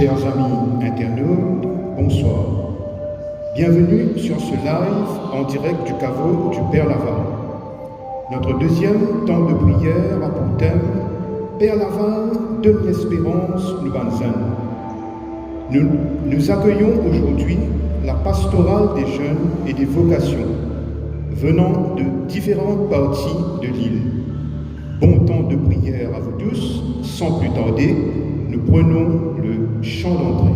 Chers amis internautes, bonsoir. Bienvenue sur ce live en direct du caveau du Père Laval. Notre deuxième temps de prière a pour thème Père Laval, donne l'espérance, nous banzan. Nous accueillons aujourd'hui la pastorale des jeunes et des vocations venant de différentes parties de l'île. Bon temps de prière à vous tous. Sans plus tarder, nous prenons le chant d'entrée.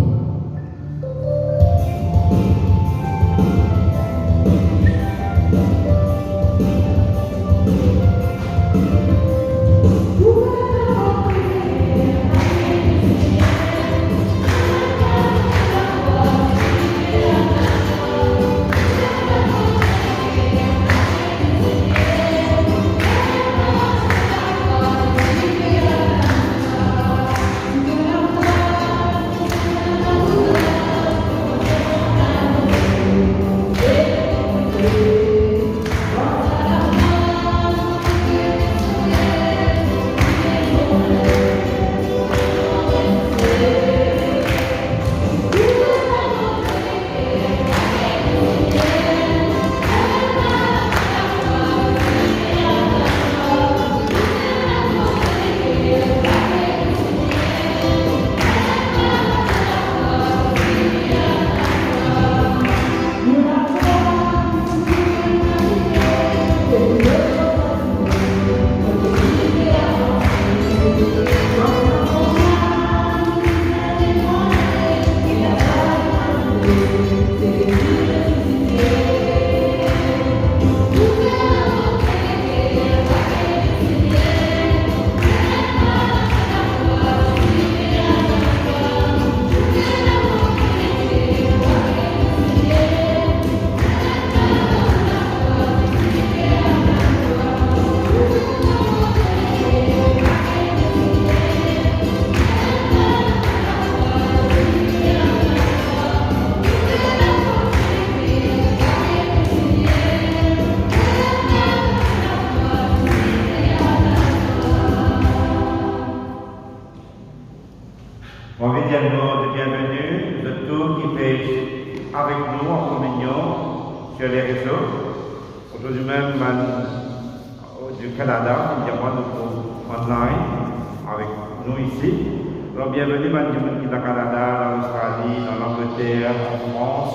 Bienvenue madame qui est au Canada, dans l'Australie, dans l'Angleterre, en France,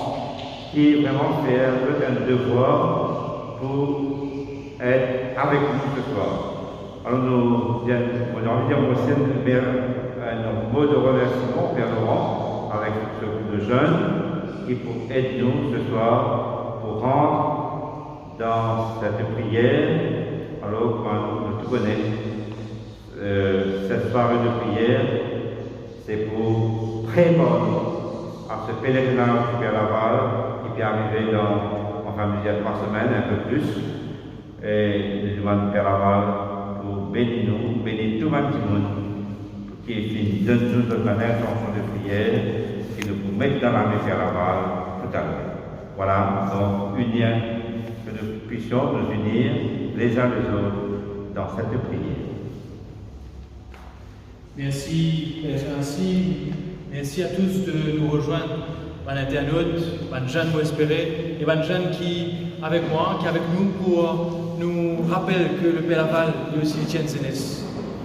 qui vraiment fait un devoir pour être avec nous ce soir. Alors on a envie de dire aussi un mot de remerciement au Père Laurent avec ce groupe de jeunes qui pour aider nous ce soir pour rentrer dans cette prière. Alors on tout connaît cette soirée de prière. C'est pour préparer à ce pèlerinage du Père Laval qui peut arriver dans, enfin, il y a 3 semaines, un peu plus. Et nous demandons au Père Laval pour bénir nous, bénir tout le monde qui est fini. Donne-nous notre intention de prière et nous mettre dans la main Père Laval tout à l'heure. Voilà, donc unir, que nous puissions nous unir les uns les autres dans cette prière. Merci, merci à tous de nous rejoindre, les internautes, les jeunes espérés, et les jeunes qui avec moi, qui avec nous pour nous rappeler que le Père Laval est aussi Étienne Sénès,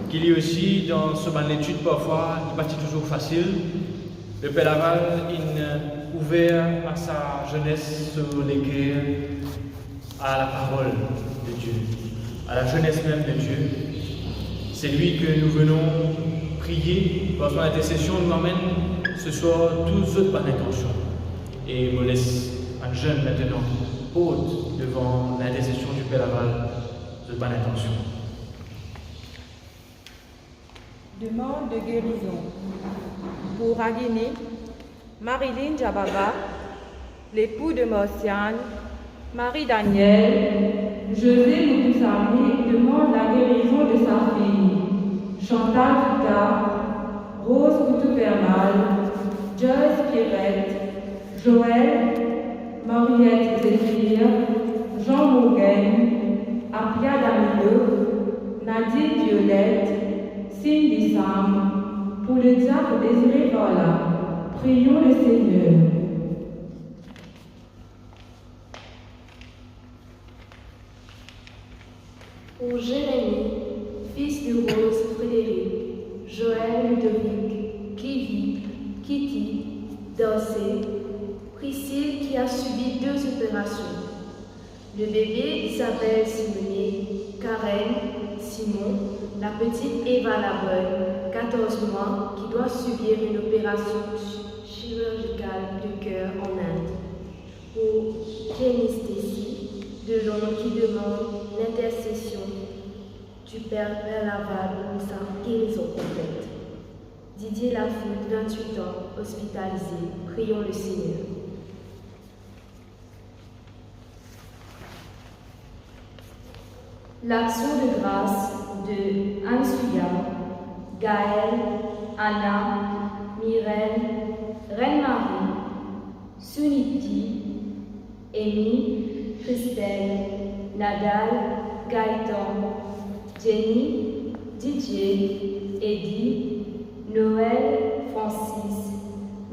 qu'il est aussi dans ce ban d'études parfois, qui n'est pas toujours facile. Le Père Laval est ouvert à sa jeunesse sur les guerres, à la parole de Dieu, à la jeunesse même de Dieu. C'est lui que nous venons prier, par son intercession, nous emmène ce soir tous autres par l'intention. Et me laisse un jeune maintenant, haute devant l'intercession du Père Laval, de par l'intention. Demande de guérison. Pour Aguiné, Marilyn Jababa, l'époux de Morciane, Marie-Daniel, José Moutoussami demande la guérison de sa fille. Chantal Fouta, Rose Coutou-Bernal, Joyce Pierrette, Joël, Mariette Zéphir, Jean Morgan, Apia Damilo, Nadine Violette, Cindy Sam, pour le diacre Désiré Vola, Prions le Seigneur. Pour Jérémie, fils de Rose Frédéric, Joël Ludovic, Clivy, Kitty, Dorsey, Priscille qui a subi 2 opérations. Le bébé Isabelle Simonet, Karen, Simon, la petite Eva Labonne, 14 mois, qui doit subir une opération chirurgicale de cœur en Inde. Pour Jenny Stacy, de Londres, qui demande l'intercession du Père Laval pour sa guérison complète. Didier Lafoute, 28 ans, hospitalisé. Prions le Seigneur. L'action de grâce de Ansuya, Gaël, Anna, Myrène, Reine-Marie, Suniti, Amy, Christelle, Nadal, Gaëtan, Jenny, Didier, Eddie, Noël, Francis,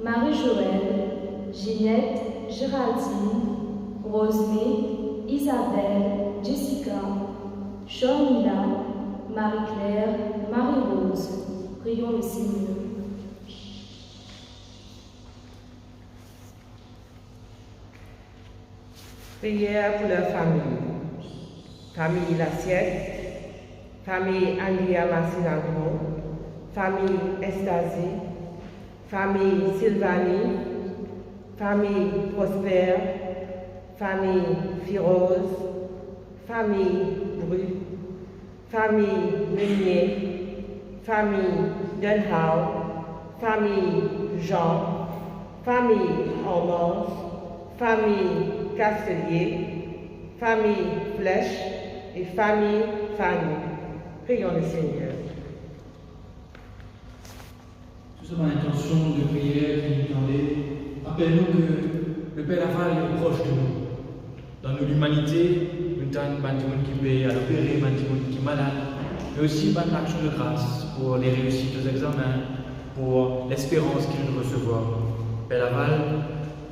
Marie-Joëlle, Ginette, Géraldine, Rosemée, Isabelle, Jessica, Shomila, Marie-Claire, Marie-Rose. Prions le Seigneur. Prière pour leur famille. Famille Lassiette, famille Andrea Massinagro, famille Estasie, famille Sylvanie, famille Prosper, famille Firose, famille Bru, famille Meunier, famille Denhau, famille Jean, famille Hormance, famille Castelier, famille Flèche et famille Fanny. Prions le Seigneur. Tout ça par l'intention de prière qui nous tendait. Rappelle-nous que le Père Laval est proche de nous. Dans l'humanité, nous avons des gens qui peuvent à l'opérer, des gens qui sont malades, mais aussi une action de grâce pour les réussites aux examens, pour l'espérance qu'ils nous recevoir. Père Laval,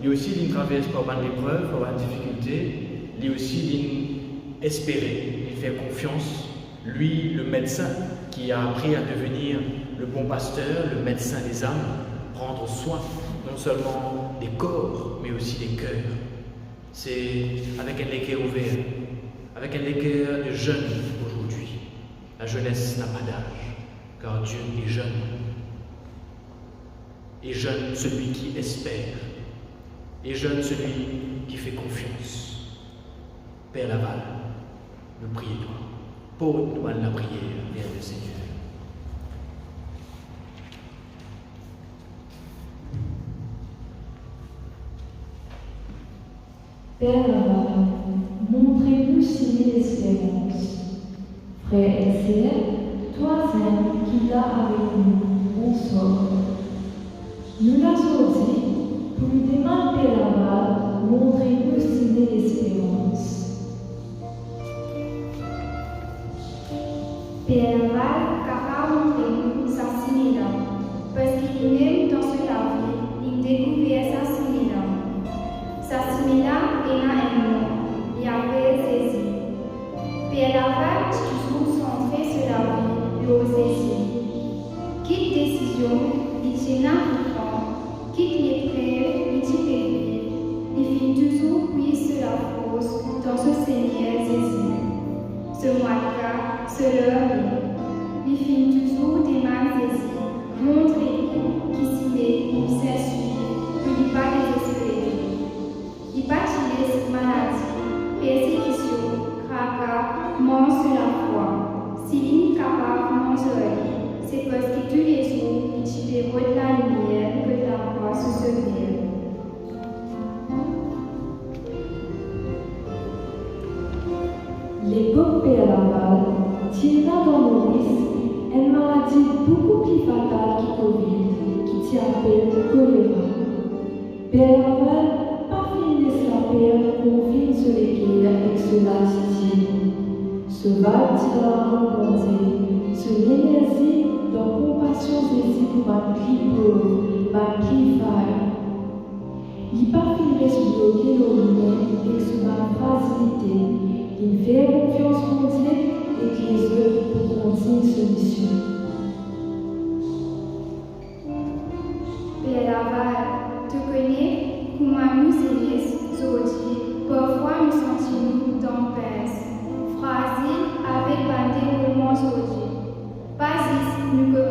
il y a aussi une traverse par une épreuve, par une difficulté, il y a aussi une espérer, il fait confiance. Lui, le médecin qui a appris à devenir le bon pasteur, le médecin des âmes, prendre soin non seulement des corps, mais aussi des cœurs. C'est avec un équerre ouvert, avec un équerre de jeunes aujourd'hui. La jeunesse n'a pas d'âge, car Dieu est jeune. Et jeune celui qui espère, et jeune celui qui fait confiance. Père Laval, nous prions toi. Pour nous la prière, Père le Seigneur. Père Laval, montrez-nous signer l'espérance. Frères et sœurs, toi seul qui l'as avec nous, bonsoir. Nous l'avons dit, pour nous demander Père Laval, montrez-nous signer l'espérance. Père Laval, capable de nous sa cinéma, parce qu'il même dans ce vie, il découvert sa cinéma. Sa cinéma est là un nom, il avait saisi. Père Laval, toujours centré sur la vie, il ose saisir. Quitte décision, il tient l'important, quitte l'épreuve, il dit vivre. Il finit toujours puis sur la force dans ce Seigneur Jésus. Ce mois-là, ce leur il finit toujours des mains saisies, montrez-lui qui s'y met, il s'essuie, il n'est pas désespéré. Il bâtit cette maladie, persécution, cracas, mort sur la foi. S'il est incapable de manger, c'est parce que tous les jours, il tire de la lumière que la foi se souvient. L'époque Père Laval tirera dans Maurice une maladie beaucoup plus fatale que Covid, qui s'appelle le choléra. Père Laval pas fini de s'appeler confine sur les guerres et sur l'attitude. Ce va tirera rencontrer sur l'énergie de compassion saisie pour un cri pauvre ban purifier. Il parfume respiro qui l'origine et sous ma fragilité, il fait confiance en Dieu et qui les œuvres pour continuer solution. Père Laval, tu connais comment nous sommes aujourd'hui. Parfois nous sentons dans pèse, fragiles avec un déroulement aujourd'hui. Pas ici, nous que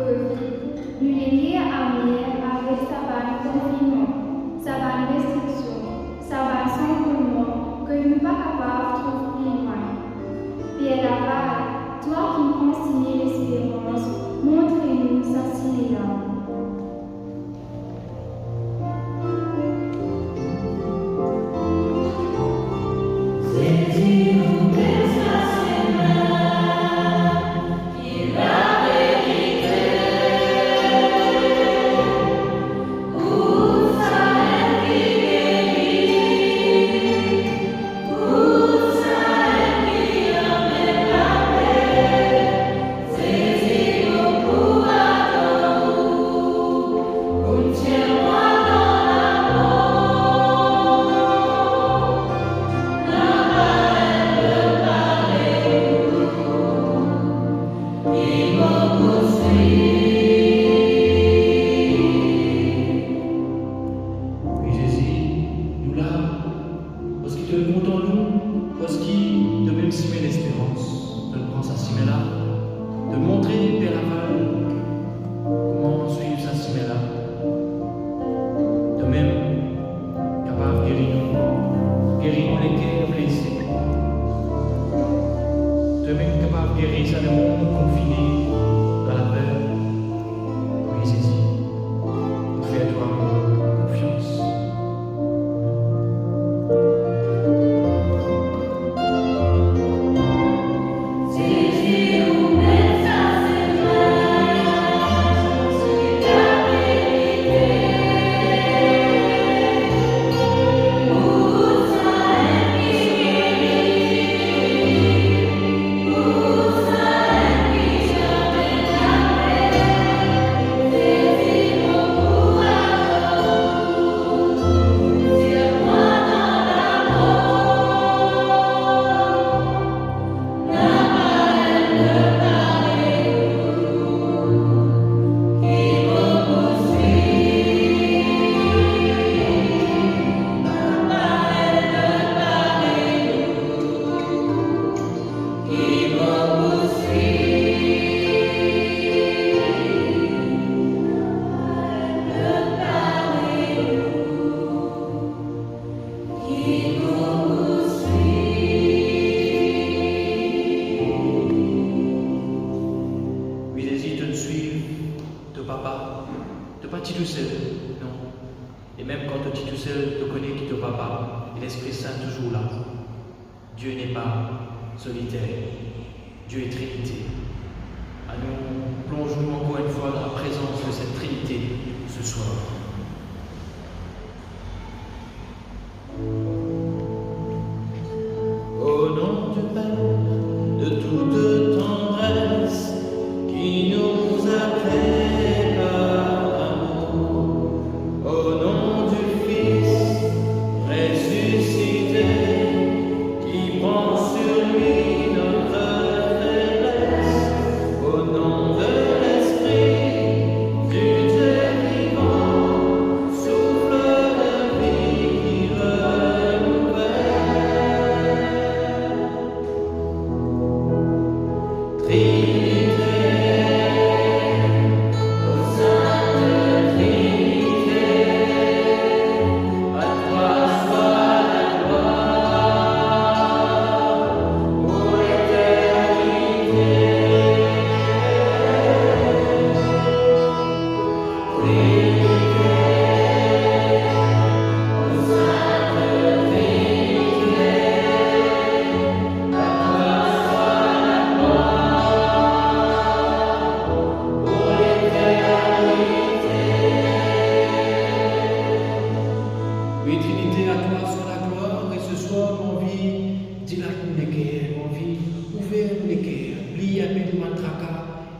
nous les amers avec sa vanne confinement, sa vanne restriction, sa vanne sans que nous pas capables de trouver loin. Père Laval, toi qui me consignes l'espérance, montre-nous sa cinéma.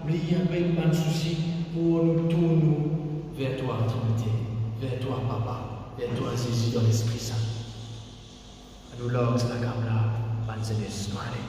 Bli avec man souci pour nous tous nous vers toi, Trinité, vers toi, Papa, vers toi, Jésus, dans l'Esprit Saint. À nous, l'homme, c'est la caméra, Banzenes, Noiré.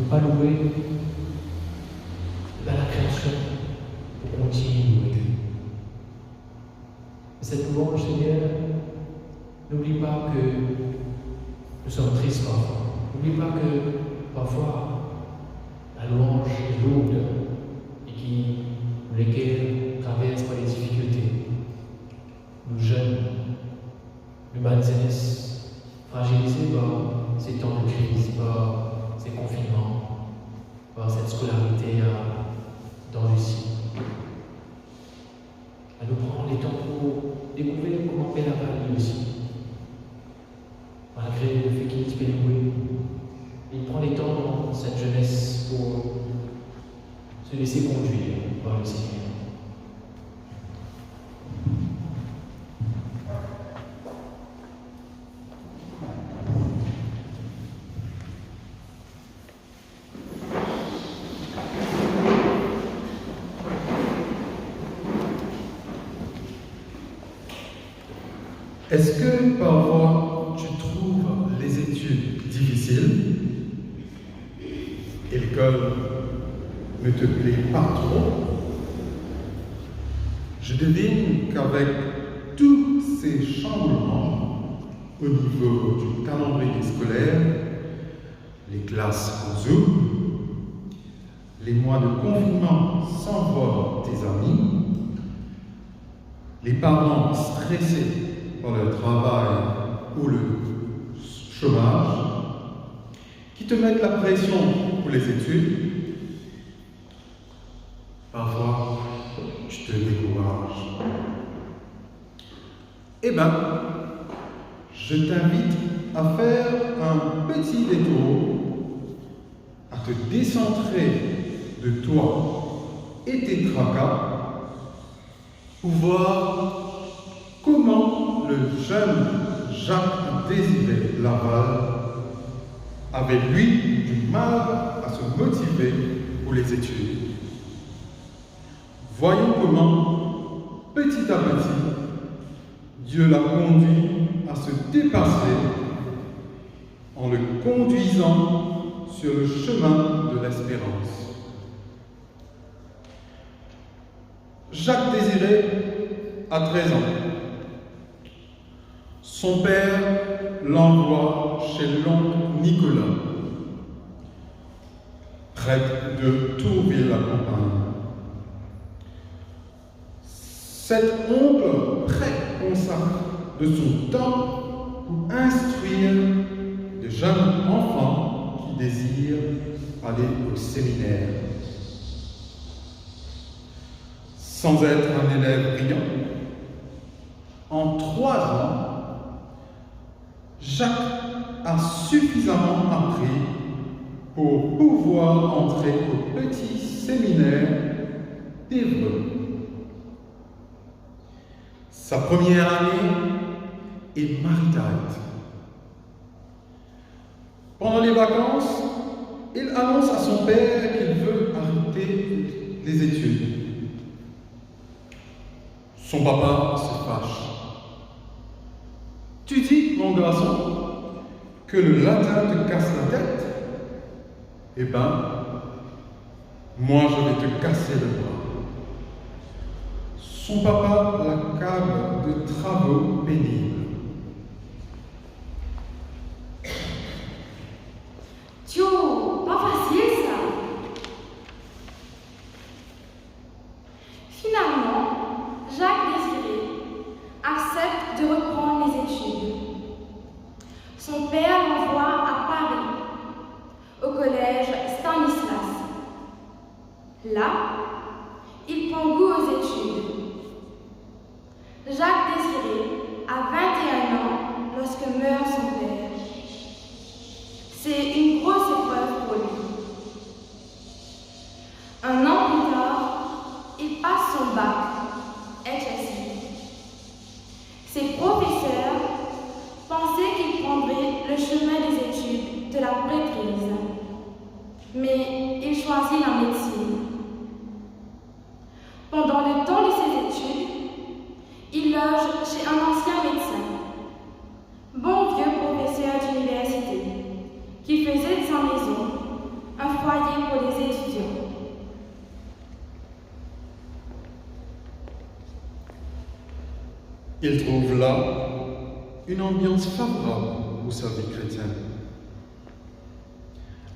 pas louer la création pour continuer. Cette louange, Seigneur, n'oublie pas que nous sommes tristes parfois. N'oublie pas que parfois la louange est lourde et lesquelles traversent par les difficultés. Nous jeunes, nous malzénis, fragilisés par ces temps de crise, par ces confinements, par cette scolarité dans le ciel. À nous prendre les temps pour découvrir comment paie la famille aussi. Malgré le fait qu'il est loué, il prend les temps dans cette jeunesse pour se laisser conduire par le Seigneur. Est-ce que parfois tu trouves les études difficiles et l'école ne te plaît pas trop? Je devine qu'avec tous ces changements au niveau du calendrier scolaire, les classes en Zoom, les mois de confinement sans voir tes amis, les parents stressés par le travail ou le chômage, qui te mettent la pression pour les études, parfois tu te décourages. Eh bien, je t'invite à faire un petit détour, à te décentrer de toi et tes tracas, pour voir comment le jeune Jacques-Désiré Laval avait lui du mal à se motiver pour les études. Voyons comment, petit à petit, Dieu l'a conduit à se dépasser en le conduisant sur le chemin de l'espérance. Jacques-Désiré a 13 ans. Son père l'envoie chez l'oncle Nicolas, prêtre de Tourville-la-Campagne. Cet oncle prêtre consacre de son temps pour instruire de jeunes enfants qui désirent aller au séminaire. Sans être un élève brillant, en 3 ans, Jacques a suffisamment appris pour pouvoir entrer au petit séminaire d'Évreux. Sa première année est maritime. Pendant les vacances, il annonce à son père qu'il veut arrêter les études. Son papa se fâche. Tu dis, mon garçon, que le latin te casse la tête? Eh ben, moi je vais te casser le bras. Son papa l'accable de travaux pénibles. Tio, pas facile ça. Finalement, Jacques-Désiré accepte de reprendre les études. Son père l'envoie à Paris, au collège Stanislas. Là, il prend goût aux études. Jacques-Désiré a 21 ans lorsque meurt son père. C'est une grosse épreuve pour lui. Un an plus tard, il passe son bac, HSI. Ses professeurs pensaient qu'il prendrait le chemin des études de la prêtrise, mais il choisit la médecine. Pendant le temps de ses études, il loge chez un ancien médecin, bon vieux professeur d'université, qui faisait de sa maison un foyer pour les étudiants. Il trouve là une ambiance favorable pour sa vie chrétienne.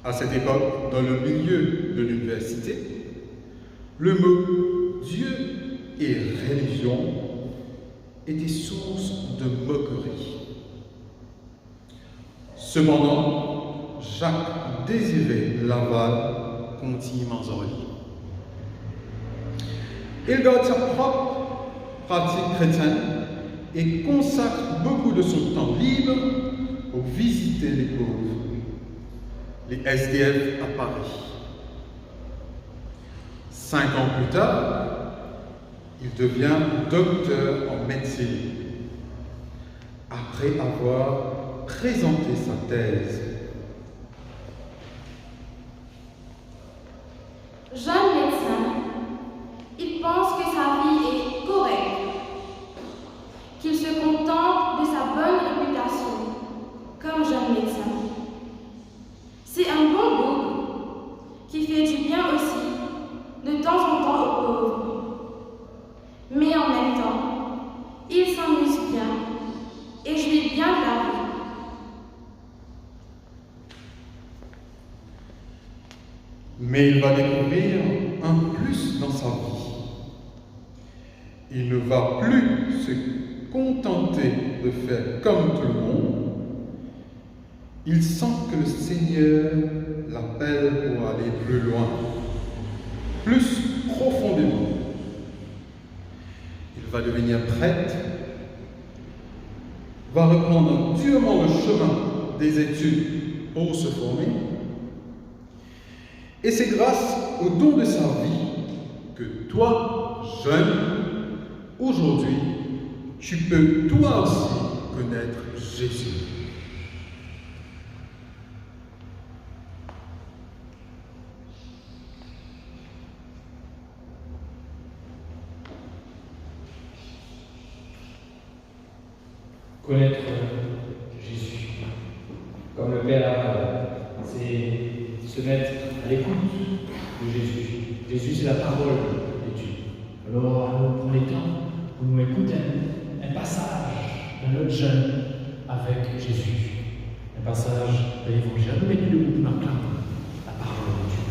À cette époque, dans le milieu de l'université, le mot Dieu et religion était source de moquerie. Cependant, Jacques désirait l'aval continuellement en lui. Il garde sa propre pratique chrétienne et consacre beaucoup de son temps libre pour visiter les pauvres, les SDF à Paris. 5 ans plus tard, il devient docteur en médecine, après avoir présenté sa thèse. Jeune médecin, il pense que sa vie est correcte, qu'il se contente de sa bonne réputation comme jeune médecin. C'est un bon boulot qui fait du bien aussi de temps en temps aux pauvres. Mais en même temps, il s'amuse bien et jouit bien de la vie. Mais il va découvrir un plus dans sa vie. Il ne va plus se contenter de faire comme tout le monde. Il sent que le Seigneur l'appelle pour aller plus loin, plus profondément. Il va devenir prêtre, va reprendre durement le chemin des études pour se former. Et c'est grâce au don de sa vie que toi, jeune, aujourd'hui, tu peux toi aussi connaître Jésus. Connaître Jésus, comme le Père a, c'est se mettre à l'écoute de Jésus. Jésus, c'est la parole de Dieu. Alors, pour les temps où nous écoutons un passage de notre jeûne avec Jésus, un passage de l'Évangile, nous mettons debout, nous acclamons la parole de Dieu.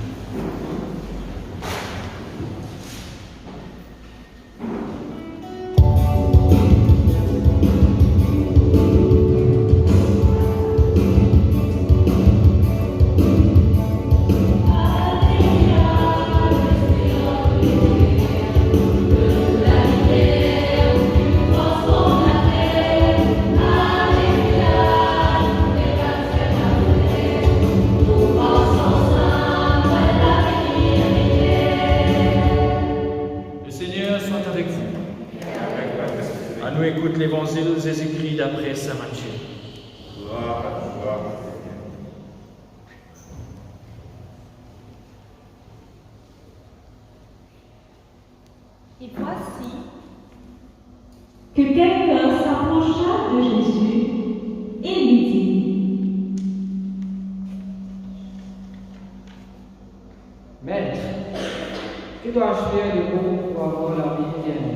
Écoute l'évangile Jésus-Christ d'après saint Matthieu. Gloire à toi. Et voici que quelqu'un s'approcha de Jésus et lui dit: Maître, que dois-je faire de bon pour avoir la vie éternelle?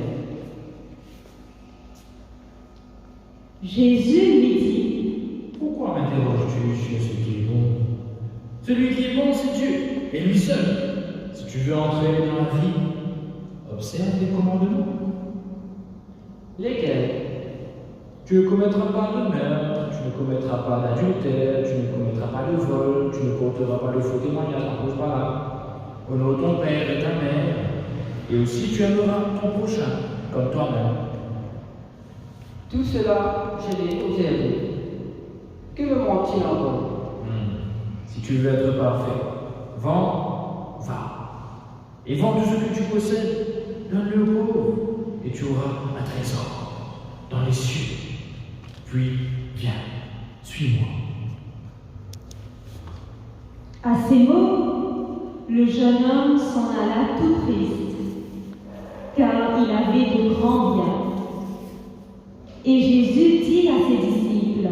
Jésus lui dit: Pourquoi m'interroges-tu sur ce qui est bon? Celui qui est bon, c'est Dieu, et lui seul. Si tu veux entrer dans la vie, observe les commandements. Lesquels? Tu ne commettras pas de meurtre, tu ne commettras pas d'adultère, tu ne commettras pas de vol, tu ne porteras pas de faux témoignages en cause par honore ton père et ta mère, et aussi tu aimeras ton prochain comme toi-même. Tout cela, je l'ai observé. Que me manque-t-il encore? Si tu veux être parfait, vends, va. Et vends tout ce que tu possèdes, donne-le aux pauvres, et tu auras un trésor dans les cieux. Puis, viens, suis-moi. À ces mots, le jeune homme s'en alla tout triste, car il avait de grands biens. Et Jésus dit à ses disciples: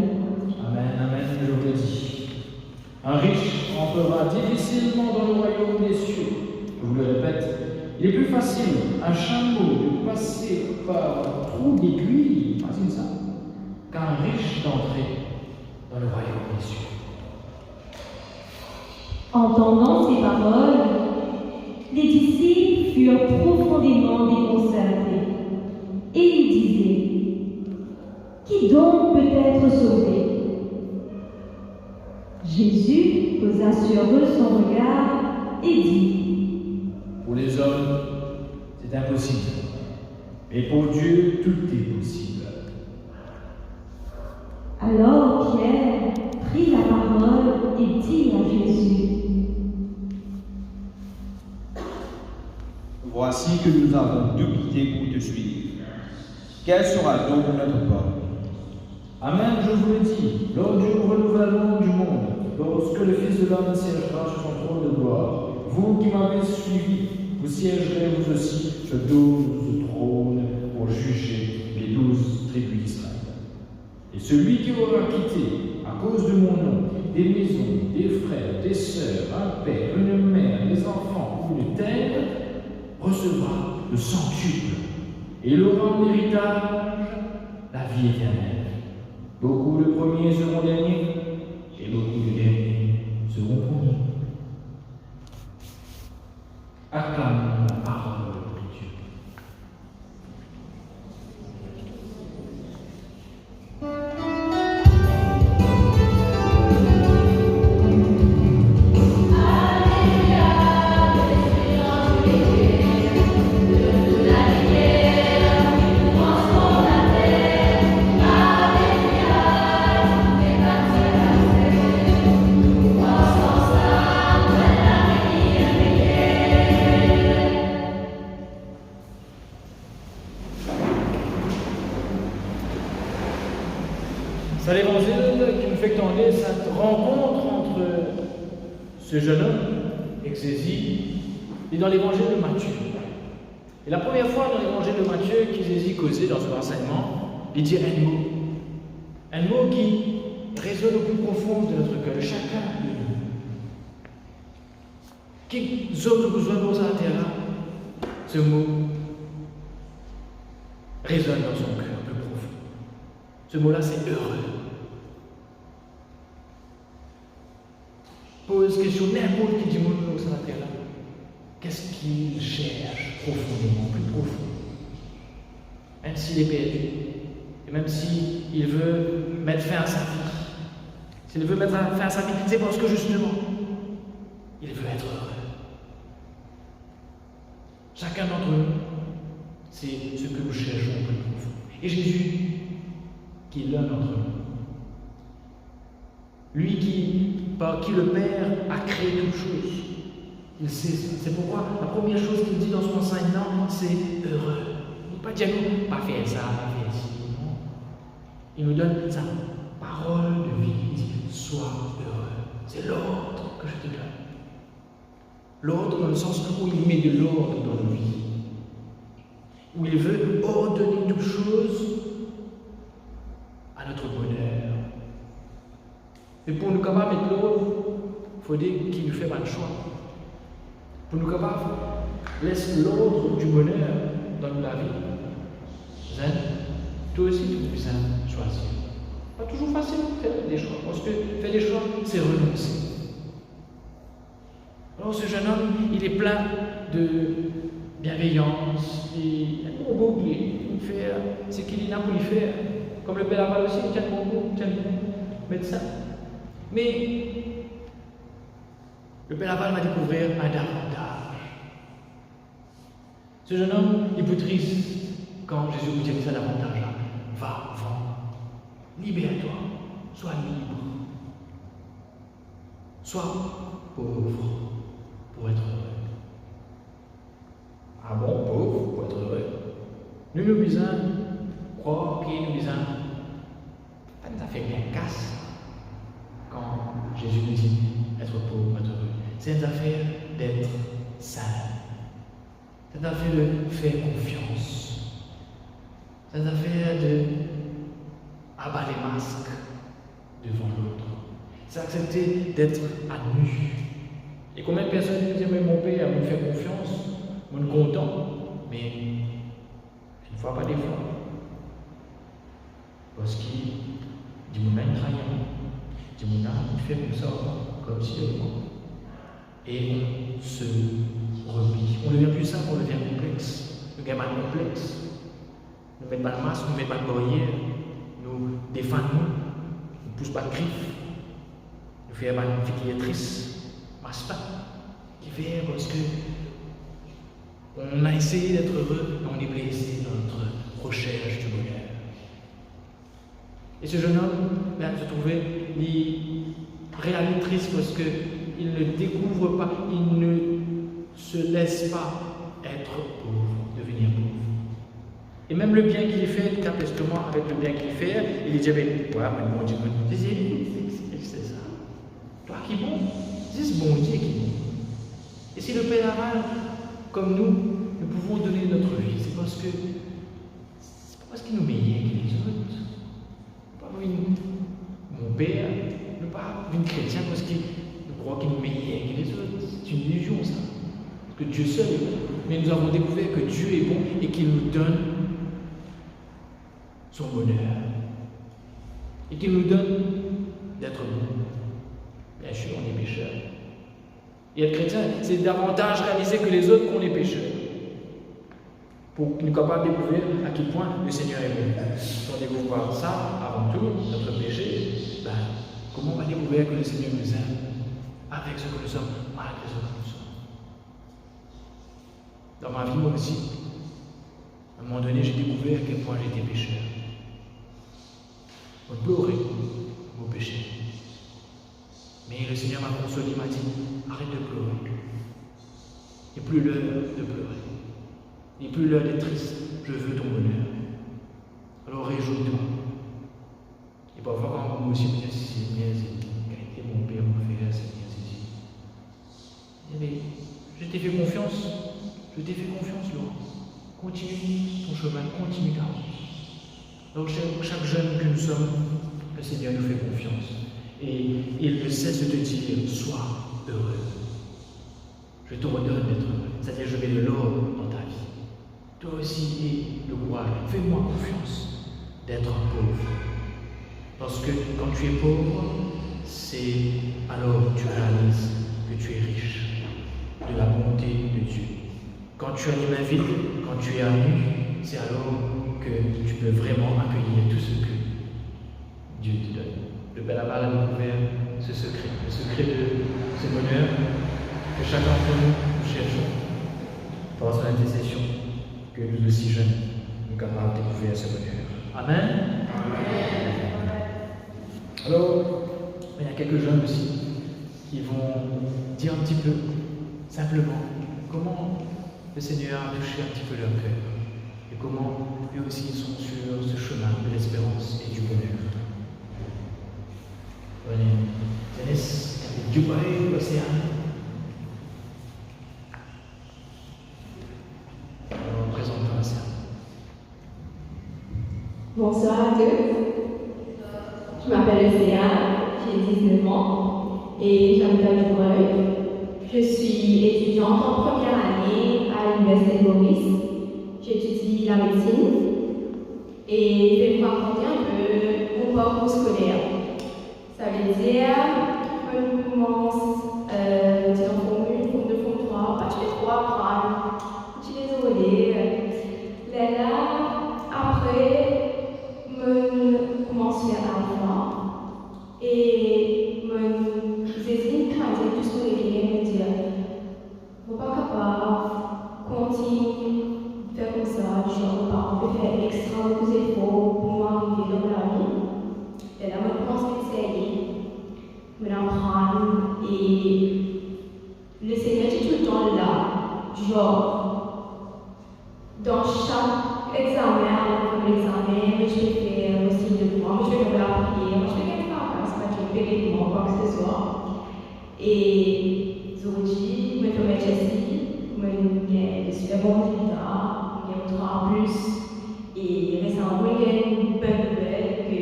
Amen, amen, je vous le dis. Un riche entrera difficilement dans le royaume des cieux. Je vous le répète, il est plus facile à un chameau de passer par un trou d'aiguille, imagine ça, qu'un riche d'entrer dans le royaume des cieux. Entendant ces paroles, les disciples furent profondément déconcertés et ils disaient: qui donc peut être sauvé? Jésus posa sur eux son regard et dit: pour les hommes, c'est impossible, mais pour Dieu, tout est possible. Alors Pierre prit la parole et dit à Jésus: voici que nous avons tout quitté pour te suivre. Quel sera donc notre part? Amen, je vous le dis, lors du renouvellement du monde, lorsque le Fils de l'homme siégera sur son trône de gloire, vous qui m'avez suivi, vous siégerez vous aussi sur 12 trônes pour juger les 12 tribus d'Israël. Et celui qui aura quitté, à cause de mon nom, des maisons, des frères, des sœurs, un père, une mère, des enfants ou une terre, recevra le centuple, et il aura en héritage la vie éternelle. Beaucoup de premiers seront derniers, et beaucoup de derniers seront premiers. Acclamons la parole de Dieu. C'est l'évangile qui nous fait tendre cette rencontre entre ce jeune homme, Exésie, et dans l'évangile de Matthieu. Et la première fois dans l'évangile de Matthieu qu'Exésie causait dans son enseignement, il dit un mot qui résonne au plus profond de notre cœur, de chacun de nous. Qui autres besoin de la terre, ce mot résonne dans son cœur plus profond. Ce mot-là, c'est heureux. Pose question n'importe qui dit monde sur la terre là. Qu'est-ce qu'il cherche profondément, plus profond? Même s'il est perdu, et même s'il veut mettre fin à sa vie, s'il veut mettre fin à sa vie, c'est parce que justement, il veut être heureux. Chacun d'entre nous, c'est ce que nous cherchons plus profond. Et Jésus, qui est l'un d'entre nous, lui qui, par qui le Père a créé toutes choses, il sait ça. C'est pourquoi la première chose qu'il dit dans son enseignement, c'est heureux. Il ne pas dire non, pas faire ça, pas faire ci. Non. Il nous donne sa parole de vie. Il dit sois heureux. C'est l'ordre que je te donne. L'ordre dans le sens où il met de l'ordre dans nos vies. Où il veut ordonner toutes choses à notre bonheur. Et pour nous capables de mettre l'ordre, il faut dire qu'il nous fait pas de choix. Pour nous capables, laisse l'ordre du bonheur dans la vie. Zen, toi aussi tu peux choisir. Pas toujours facile de faire des choix, parce que faire des choix, c'est renoncer. Alors ce jeune homme, il est plein de bienveillance, il est un bon bouclier, il fait ce qu'il est là pour lui faire. Comme le Père Laval aussi, il tient bon goût, il tient bon médecin. Mais le Père Laval va découvrir un avantage. Ce jeune homme est plus triste quand Jésus lui dit ça davantage. Va, vends, libère-toi, sois libre, sois pauvre pour être heureux. Ah bon, pauvre pour être heureux? Nous nous disons, croire qu'il nous disons, ça fait bien casse quand Jésus nous dit être pauvre, être heureux. C'est une affaire d'être saint. C'est une affaire de faire confiance. C'est une affaire de abattre les masques devant l'autre. C'est accepter d'être à nu. Et combien de personnes me disent, mais mon père me fait confiance, je suis content, mais une fois pas des fois. Parce qu'il dit, mon mec trahir, dit, mon âme, il fait comme ça, comme si de moi. Et on se replie. On devient plus simple, on devient complexe. Nous gagnons un complexe. Nous mettons pas de masque, nous mettons pas de barrière, nous défendons, nous ne poussons pas de cris. Nous faisons une fille qui est triste, masse pas, qui fait parce que on a essayé d'être heureux, mais on est blessé dans notre recherche du bonheur. Et ce jeune homme, là, se trouvait, il réalise triste parce qu'il ne découvre pas, il ne se laisse pas être pauvre, devenir pauvre. Et même le bien qu'il fait, le capestement avec le bien qu'il fait, il dit, ouais, mais bon Dieu, c'est ça. Toi qui bon, c'est ce bon Dieu qui est bon. Et si le Père Laval, comme nous pouvons donner notre vie, c'est parce que c'est pas parce qu'il nous meilleur que les autres. Pas mon Père, ne pas une chrétienne parce qu'il croit qu'il nous meilleur que les autres. C'est une illusion ça. Parce que Dieu seul, mais nous avons découvert que Dieu est bon et qu'il nous donne son bonheur. Et qu'il nous donne d'être bon. Bien sûr, on est pécheurs. Et être chrétien, c'est davantage réaliser que les autres qu'on est pécheurs. Pour nous capables de découvrir à quel point le Seigneur est bon. Si on découvre pas ça, avant tout, notre péché, comment on va découvrir que le Seigneur nous aime avec ce que nous sommes, malgré ce que nous sommes. Dans ma vie, moi aussi, à un moment donné, j'ai découvert à quel point j'étais pécheur. On pleurait mon péché. Mais le Seigneur m'a consolé, m'a dit, arrête de pleurer. Il n'est plus l'heure de pleurer. Il n'est plus l'heure d'être triste. Je veux ton bonheur. Alors réjouis-toi. Et parfois, quand moi aussi, je me dis, Seigneur, c'est mon Père, mon frère, Seigneur, c'est mais je t'ai fait confiance. Je t'ai fait confiance, Laurent. Continue ton chemin, continue ta route. Donc, chaque jeune que nous sommes, le Seigneur nous fait confiance. Et il ne cesse de te dire, sois heureux. Je te redonne d'être heureux. C'est-à-dire, je mets de l'or dans ta vie. Toi aussi, aie le courage. Fais-moi confiance d'être pauvre. Parce que quand tu es pauvre, c'est alors que tu réalises que tu es riche de la bonté de Dieu. Quand tu as les mains vides, quand tu es à nu, c'est alors que tu peux vraiment accueillir tout ce que Dieu te donne. Le Père Laval a découvert ce secret, le secret de ce bonheur que chacun d'entre nous cherchons par son intercession, que nous aussi jeunes, nous sommes capables de découvrir ce bonheur. Amen. Alors, il y a quelques jeunes aussi qui vont dire un petit peu, simplement, comment le Seigneur a touché un petit peu leur cœur et comment eux aussi ils sont sur ce chemin de l'espérance et du bonheur. Tennis, Dubaï, l'océan. Alors, présente-toi à ça. Bonsoir à tous. Je m'appelle Océane, j'ai 19 ans et j'habite à Dubaï. Je suis étudiante en première année à l'Université de Maurice. J'étudie la médecine et je vais vous raconter un peu mon parcours scolaire. Ça veut dire qu'on commence en forme 1, forme 2, forme 3, pas tous les 3 crânes, tu les désolé. Là, après, je commence à faire alpha et je hésite quand j'ai tout ce que je me dire, je ne suis pas capable de continuer à faire comme ça, je peux faire extra efforts pour m'arriver dans la vie. Et là, je commence à essayer, me l'apprendre et le Seigneur est tout le temps là, genre, dans chaque examen, je vais faire aussi de moi, je vais faire la prière, je vais faire je vais faire quoi que ce soit. Et aujourd'hui, je vais faire Jessie, je vais faire super bon résultat, je vais faire en plus. Et récemment, il y a une bonne nouvelle que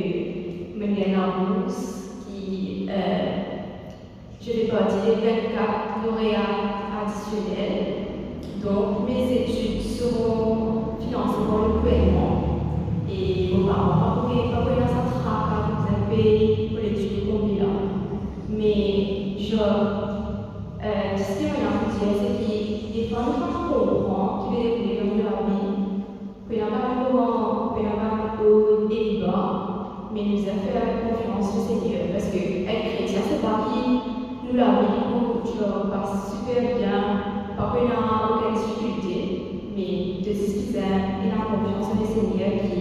je vais la bourse qui je fais partie des 24 lauréats additionnels. Donc, mes études seront financées par le gouvernement. Et vos parents, pas pour ça tracas, vous avez payé pour l'étude complète. Mais, ce que je veux dire, c'est que des fois, nous ne comprenons qui veut découvrir dans leur vie. Qu'on n'a pas un débat, mais nous a fait la confiance au Seigneur. Parce que être chrétien, c'est pas qui nous l'a dit, tu passe super bien, pas qu'il n'y a aucune difficulté, mais de ce qu'il a, il a confiance au Seigneur qui,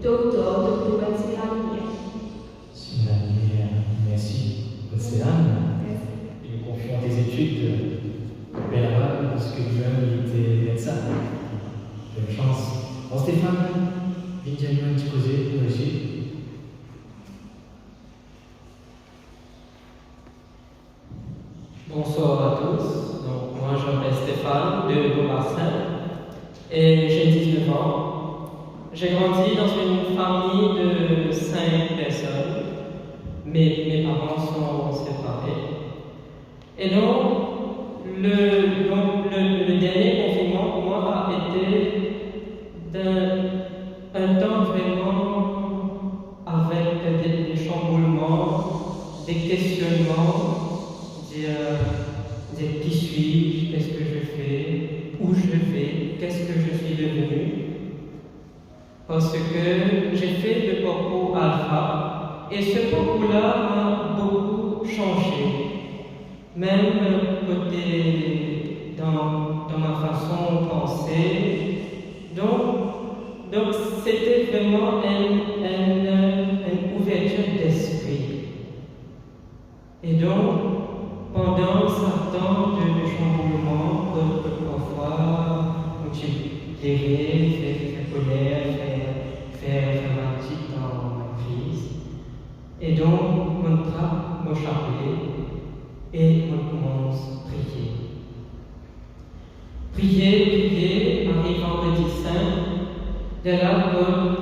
tôt ou tard, de bâtir la lumière. C'est la lumière. Merci. Océane, il est confiant tes études. Belle Laval, parce que lui-même, il était médecin. Bonne chance. Bon, Stéphane, viens dire un petit causé, toi aussi. Bonsoir à tous. Donc, moi, je m'appelle Stéphane de Beaumarsin et j'ai 19 ans. J'ai grandi dans une famille de 5 personnes. Mes parents sont séparés. Et donc, le dernier confinement pour moi a été un temps vraiment avec des chamboulements, des questionnements, dire qui suis-je, qu'est-ce que je fais, où je vais, qu'est-ce que je suis devenu. Parce que j'ai fait le parcours alpha et ce parcours-là m'a beaucoup changé. Même côté dans ma façon de penser. Donc c'était vraiment une ouverture d'esprit. Et donc, pendant ce temps de chamboulement, parfois, tu plairais, faire colère, faire un petit temps en crise. Et donc, mon trappe me chapelet et on commence à prier. Prier, arrive vendredi saint, de là comme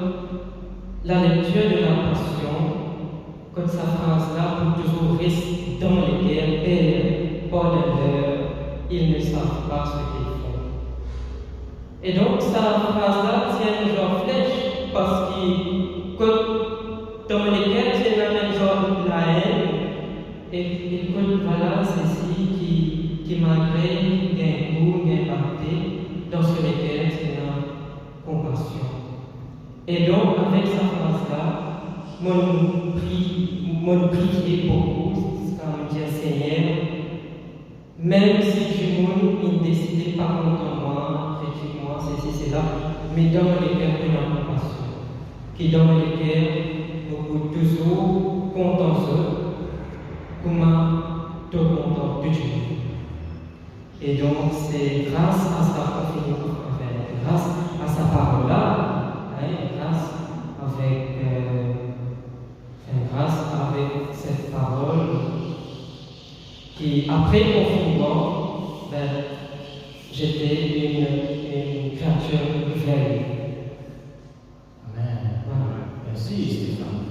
la lecture de la Passion, comme sa phrase-là, pour toujours rester dans les guerres, belles, pas de l'heure, ils ne savent pas ce qu'ils font. Et donc, sa phrase-là tient genre flèche, parce que dans les guerres, c'est la même genre la haine, et voilà, c'est ici qui malgré un goût, un impacté, dans ce lesquels c'est la compassion. Et donc, avec sa phrase-là, mon prier beaucoup, c'est comme dire Seigneur, même si je ne décidais pas contre moi, effectivement, c'est là, mais dans les cœurs de la compassion, qui dans les cœurs, beaucoup toujours contentieux, comme tout content de Dieu. Et donc, c'est grâce à sa confiance, grâce à sa parole-là, grâce avec cette parole, qui, après le confinement, j'étais une créature nouvelle. Amen. Merci Stéphane.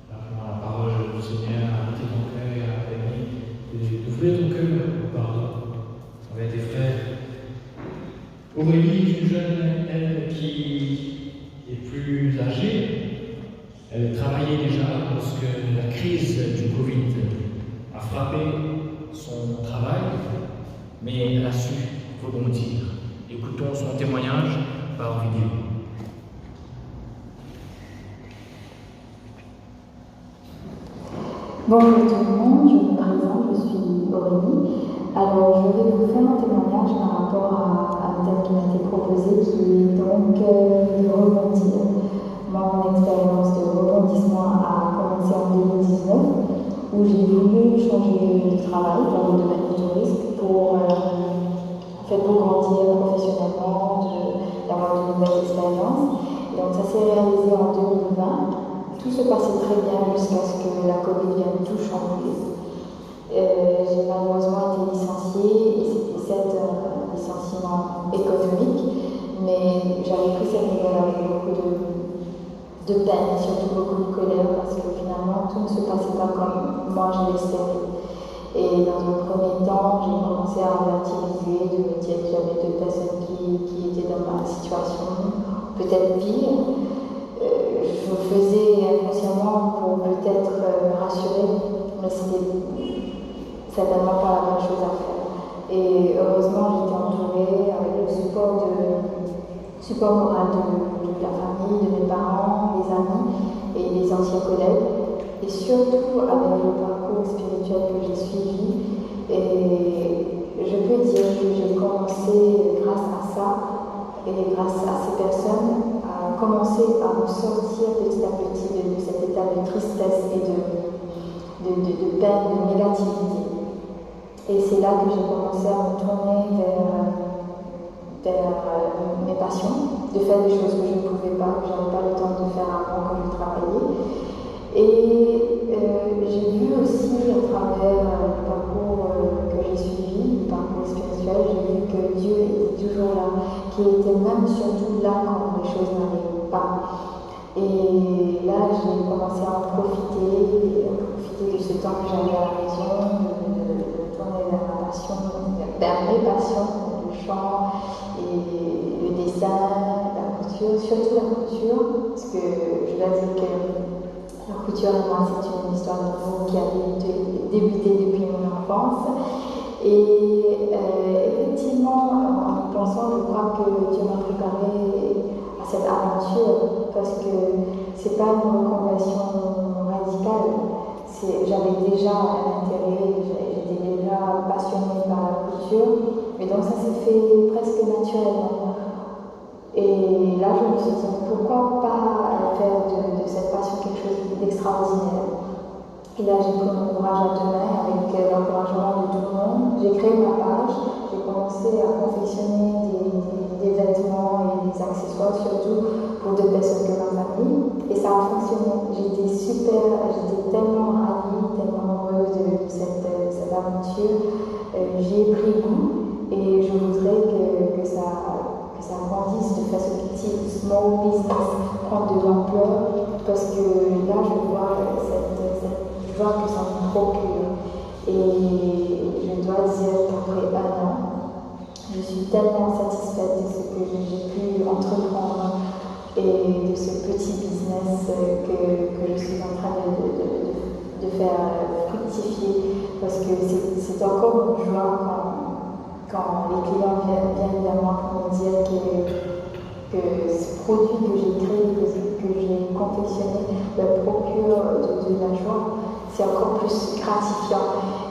La parole du Seigneur a invité ton cœur et a permis d'ouvrir ton cœur au pardon avec tes frères. Aurélie est une jeune, elle, qui est plus âgée. Elle travaillait déjà lorsque la crise du Covid a frappé son travail, mais elle a su rebondir. Écoutons son témoignage par vidéo. Bonjour tout le monde, je me présente, je suis Aurélie. Alors, je vais vous faire un témoignage par rapport à un thème qui m'a été proposé, qui est donc de rebondir. Mon expérience de rebondissement a commencé en 2019, où j'ai voulu changer de travail dans le domaine du tourisme pour grandir professionnellement, d'avoir de nouvelles expériences. Et donc, ça s'est réalisé en 2020. Tout se passait très bien jusqu'à ce que la Covid vienne tout chambouler. J'ai malheureusement été licenciée et c'était certes un licenciement économique, mais j'avais pris cette nouvelle avec beaucoup de peine, surtout beaucoup de colère, parce que finalement tout ne se passait pas comme moi je l'espérais. Et dans un premier temps, j'ai commencé à relativiser, de me dire que j'avais 2 personnes qui étaient dans ma situation, peut-être pire. Je le faisais inconsciemment pour peut-être me rassurer, mais c'était certainement pas la bonne chose à faire. Et heureusement, j'étais entourée avec le support moral de la famille, de mes parents, des amis et des anciens collègues, et surtout avec le parcours spirituel que j'ai suivi. Et je peux dire que j'ai commencé, grâce à ça et grâce à ces personnes, à commencer à me sortir petit à petit de cet état de tristesse et de peine, de négativité. Et c'est là que j'ai commencé à me tourner vers mes passions, de faire des choses que je ne pouvais pas, que je n'avais pas le temps de faire avant quand je travaillais. Et j'ai vu aussi à travers le parcours que j'ai suivi, le parcours spirituel, j'ai vu que Dieu était toujours là, qu'il était même surtout là quand les choses n'arrivaient pas. Et là, j'ai commencé à en profiter de ce temps que j'avais à la maison, de tourner vers ma passion, vers mes passions, le chant et le dessin, la couture, surtout la couture, parce que je dois dire que la couture et moi, c'est une histoire d'amour qui a débuté depuis mon enfance. Et effectivement, en y pensant, je crois que Dieu m'a préparé à cette aventure, parce que c'est pas une reconversion radicale. J'avais déjà un intérêt, j'étais déjà passionnée par la couture, et donc ça s'est fait presque naturellement. Et là, je me suis dit, pourquoi pas faire de cette passion quelque chose d'extraordinaire. Et là, j'ai pris mon courage à 2 mains avec l'encouragement de tout le monde. J'ai créé ma page, j'ai commencé à confectionner des vêtements et des accessoires, surtout pour 2 personnes que ma famille. Et ça a fonctionné. J'étais tellement ravie, tellement heureuse de cette aventure. J'y ai pris goût et je voudrais que ça grandisse, de faire ce petit small business prendre de l'ampleur, parce que là, je vois cette joie que ça me procure. Et je dois dire qu'après 1 an, je suis tellement satisfaite de ce que j'ai pu entreprendre et de ce petit business que je suis en train de faire fructifier, parce que c'est encore une joie quand les clients viennent vers moi pour me dire que ce produit que j'ai créé, que j'ai confectionné, leur procure de la joie. C'est encore plus gratifiant.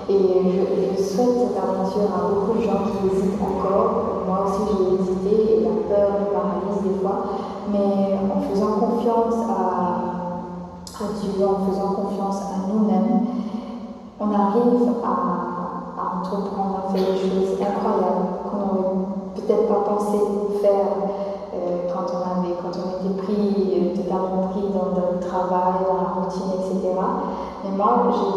Et je souhaite cette aventure à beaucoup de gens qui hésitent encore. Moi aussi, j'ai hésité et la peur me paralyse des fois. Mais en faisant confiance à Dieu, en faisant confiance à nous-mêmes, on arrive à entreprendre, à faire des choses incroyables qu'on n'aurait peut-être pas pensé faire quand on était pris, totalement pris dans le travail, dans la routine, etc. Mais moi, j'ai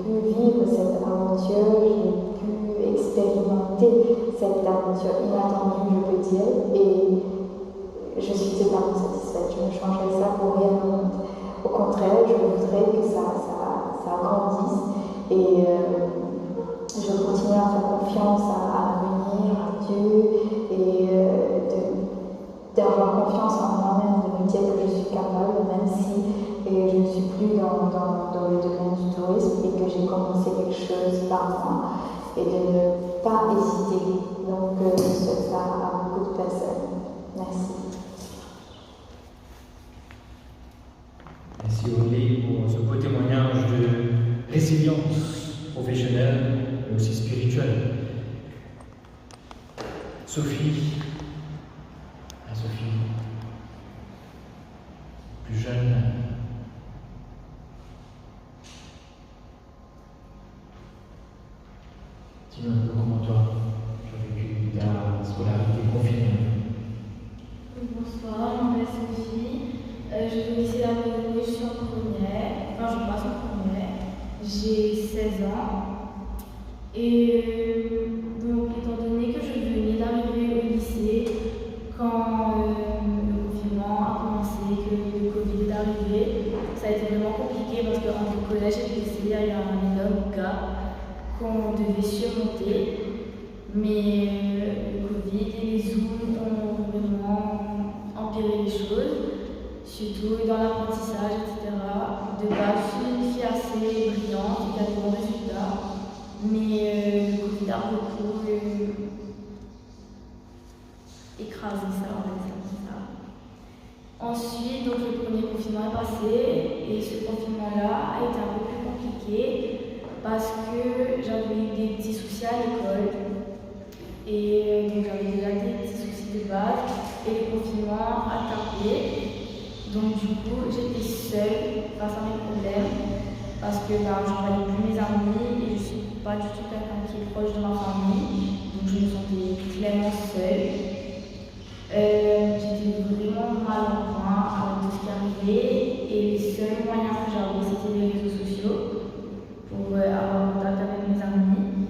pu vivre cette aventure, j'ai pu expérimenter cette aventure inattendue, je peux dire, et je suis totalement satisfaite. Je ne changerai ça pour rien au monde. Au contraire, je voudrais que ça grandisse et je continue à faire confiance à l'avenir, à Dieu, et d'avoir confiance en moi-même, de me dire que je suis capable, même si je ne suis plus dans le domaine du tourisme et que j'ai commencé quelque chose par moi, et de ne pas hésiter. Donc, je souhaite ça à beaucoup de personnes. Merci. Merci Aurélie pour ce beau témoignage de résilience professionnelle mais aussi spirituelle. Sophie, plus jeune, dis-nous un peu comment toi tu as vécu ta scolarité confinée. Bonsoir, je m'appelle Sophie. Je vais ici à la je suis en première, enfin je passe en première. J'ai 16 ans. Et donc, étant donné que je venais d'arriver au lycée, quand le confinement a commencé, que le Covid est arrivé, ça a été vraiment compliqué parce qu'entre le collège et le lycée, il y a un énorme gap qu'on devait surmonter. Mais le Covid et les Zooms ont vraiment empiré les choses, surtout dans l'apprentissage, etc. De base, je suis une fille assez brillante qui a de bons résultats, mais le Covid a beaucoup écrasé ça, on va dire comme ça. Ensuite, donc, le premier confinement est passé et ce confinement-là a été un peu plus compliqué parce que j'avais eu des petits soucis à l'école. Et donc j'avais déjà des petits soucis de base et le confinement a tapé. Donc du coup j'étais seule face à mes problèmes parce que je ne voyais plus mes amis et je ne suis pas du tout quelqu'un qui est proche de ma famille. Donc je me sentais clairement seule. J'étais vraiment mal en point avec tout ce qui arrivait et les seuls moyens que j'avais c'était les réseaux sociaux pour avoir contact avec mes amis.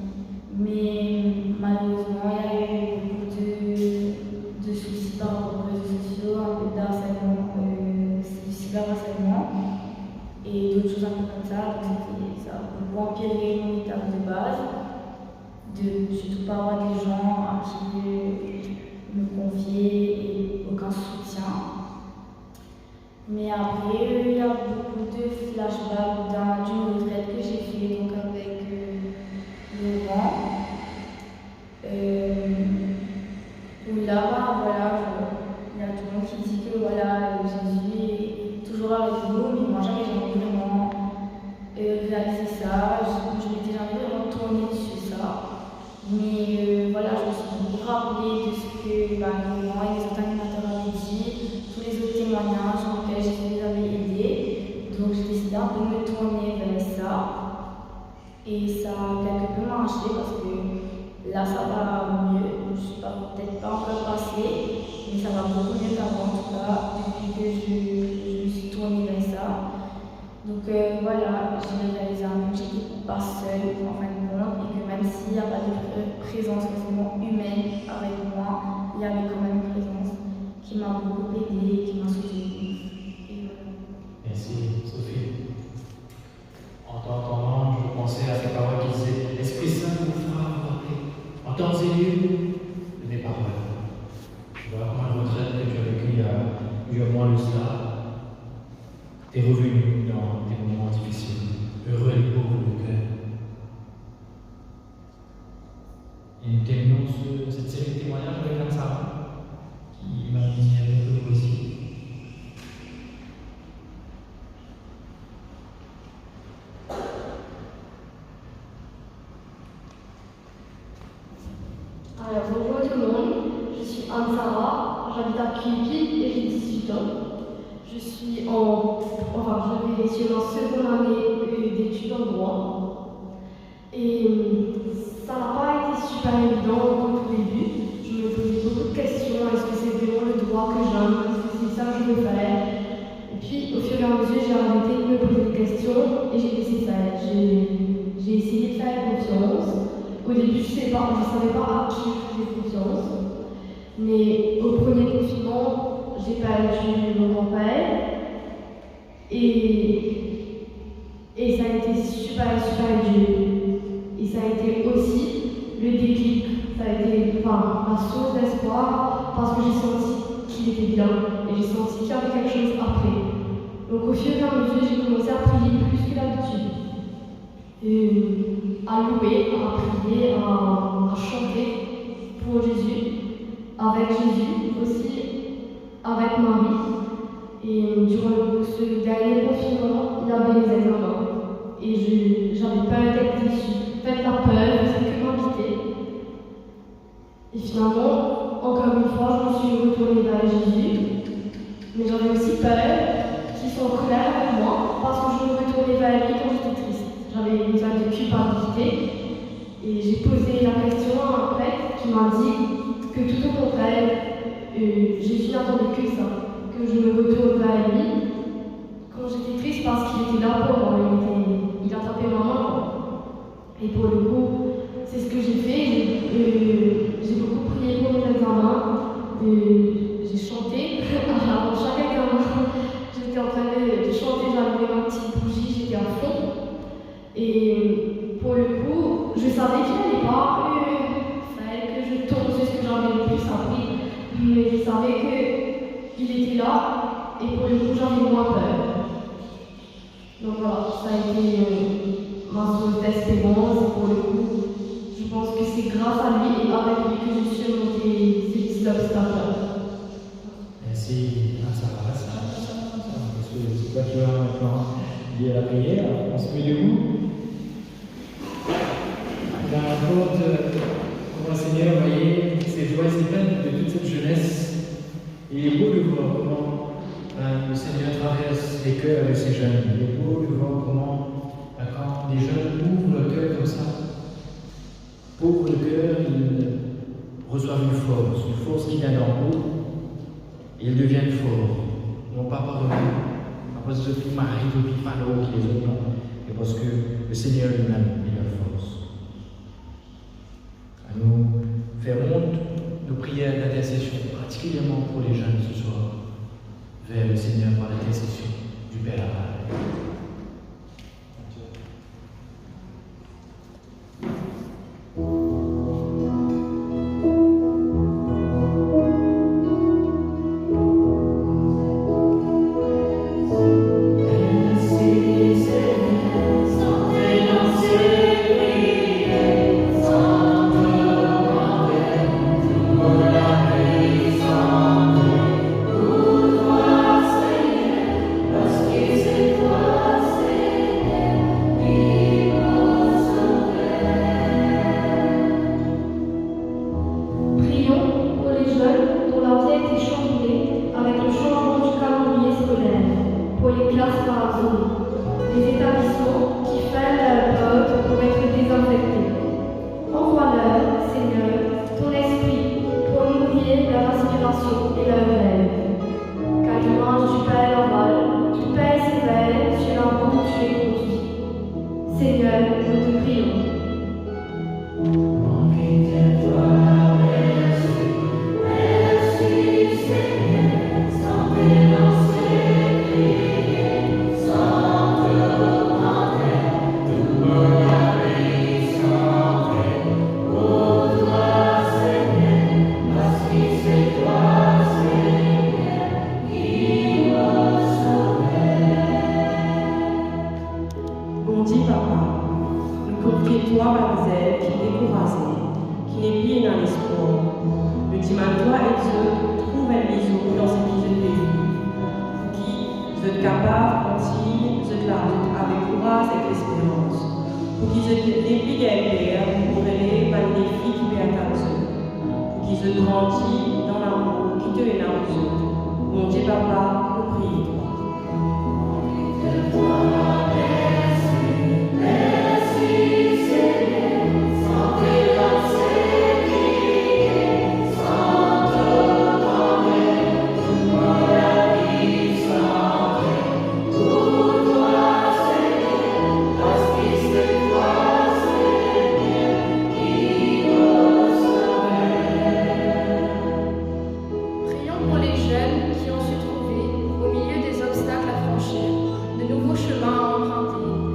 Mais malheureusement, il y a eu beaucoup de soucis par rapport aux réseaux sociaux, un peu d'harcèlement, du cyberharcèlement et d'autres choses un peu comme ça. Donc ça a beaucoup empiré mon état de base, de surtout pas avoir des gens à qui me confier et aucun soutien. Mais après, il y a beaucoup de flashbacks d'une retraite que j'ai fait donc avec Laurent. Où là, voilà, il y a tout le monde qui dit que voilà, Jésus est toujours avec nous, mais moi jamais vraiment réalisé ça, je m'étais jamais vraiment tournée sur ça. Mais voilà, je me suis beaucoup rappelée de ce que Laurent et les autres animateurs avaient dit, tous les autres témoignages en lesquels je les avais aidés. Donc j'ai décidé un peu de me tourner vers ça. Et ça a quelque peu marché parce que là ça va mieux. Je ne suis peut-être pas encore passée, mais ça va beaucoup mieux qu'avant en tout cas, depuis que je me suis tournée vers ça. Donc voilà, j'ai réalisé que j'étais pas seule en fin de compte et que même s'il n'y a pas de présence vraiment humaine avec moi, il y avait quand même une présence qui m'a beaucoup aidée et qui m'a soutenue. Merci Sophie. En t'entendant, je pensais à ces paroles qui disaient l'Esprit Saint vous fera vous rappeler en temps et lieu de mes paroles. Je vois comment la retraite que tu as vécue il y a plusieurs mois de cela, t'es revenu dans des moments difficiles, heureux et pauvres de cœur. Et nous terminons cette série de témoignages avec Anne-Sarah, qui m'a mis avec le poésie. Alors bonjour tout le monde, je suis Anne-Sarah, j'habite à Cupid et j'ai 18 ans. Je suis je vais sur ma seconde année d'études en droit. Et ça n'a pas été super évident au début. Je me posais beaucoup de questions, est-ce que c'est vraiment le droit que j'aime, est-ce que c'est ça que je veux faire? Et puis au fur et à mesure j'ai arrêté de me poser des questions et j'ai laissé faire. J'ai essayé de faire confiance. Au début je ne savais pas à qui je faisais confiance. Mais au premier confinement, j'ai perdu mon grand-père et ça a été super dur. Et ça a été aussi le déclic, ça a été ma source d'espoir parce que j'ai senti qu'il était bien et j'ai senti qu'il y avait quelque chose après. Donc au fur et à mesure, j'ai commencé à prier plus que d'habitude. À louer, à prier, à chanter pour Jésus, avec Jésus, aussi avec Marie. Et durant ce dernier confinement, il y avait les examens. Et j'avais peur d'être déçue. En fait, la peur, c'est que m'inviter. Et finalement, encore une fois, je me suis retournée vers Jésus. Mais j'avais aussi peur qu'il soit en colère avec moi parce que je me retournais vers lui quand j'étais triste. J'avais une sorte de culpabilité. Et j'ai posé la question à un prêtre qui m'a dit que tout au contraire, Jésus n'attendait que ça, que je me retourne vers lui quand j'étais triste parce qu'il était là pour moi, il a tapé ma main. Et pour le coup, c'est ce que j'ai fait. J'ai beaucoup prié pour mes examens, j'ai chanté avant chaque examen. J'étais était en train de chanter, j'allumais ma petite bougie, j'étais à fond. Et pour le coup, je savais qu'il n'allait pas que je tombe, c'est ce que j'avais le plus appris. Mais je savais qu'il était là, et pour le coup, j'avais moins peur. Donc voilà, ça a été ma source d'espérance. Pour le coup, je pense que c'est grâce à lui et avec lui que j'ai surmonté ces petits obstacles. Merci. Ça va. Parce que c'est quoi tu vas maintenant lié à la prière? On se met debout. Dans la porte, comment le Seigneur, vous voyez, ces joies et ces peines de toute cette jeunesse. Il est beau de voir comment le Seigneur traverse les cœurs de ces jeunes. Il est beau de voir comment, quand les jeunes ouvrent le cœur comme ça, ouvrent le cœur, ils reçoivent une force qui vient d'en haut, et ils deviennent forts. Non pas par eux-mêmes, pas parce que ce film arrive ou puis par l'eau qui les autres, mais parce que le Seigneur lui-même est leur force. À nous faire honte nos prières d'intercession, particulièrement pour les jeunes ce soir, vers le Seigneur par l'intercession du Père Laval. Qui ont su trouver, au milieu des obstacles à franchir, de nouveaux chemins à emprunter.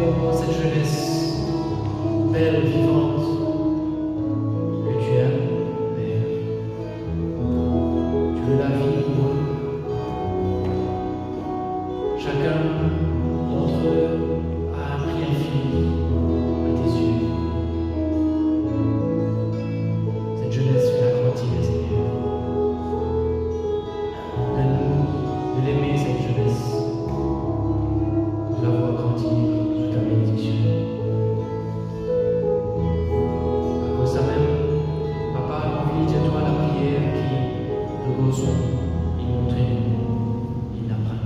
pour cette jeunesse belle, vivante, que tu aimes, Père. Tu veux la vie pour eux. Chacun d'entre eux a un prix infini à tes yeux. Cette jeunesse fait la grandir, Seigneur. Donne-nous de l'aimer, cette jeunesse, de la voir grandir sous ta bénédiction. À cause de ça même, Papa, invite à toi la prière qui nous gozons et montrez-nous, il n'apprend.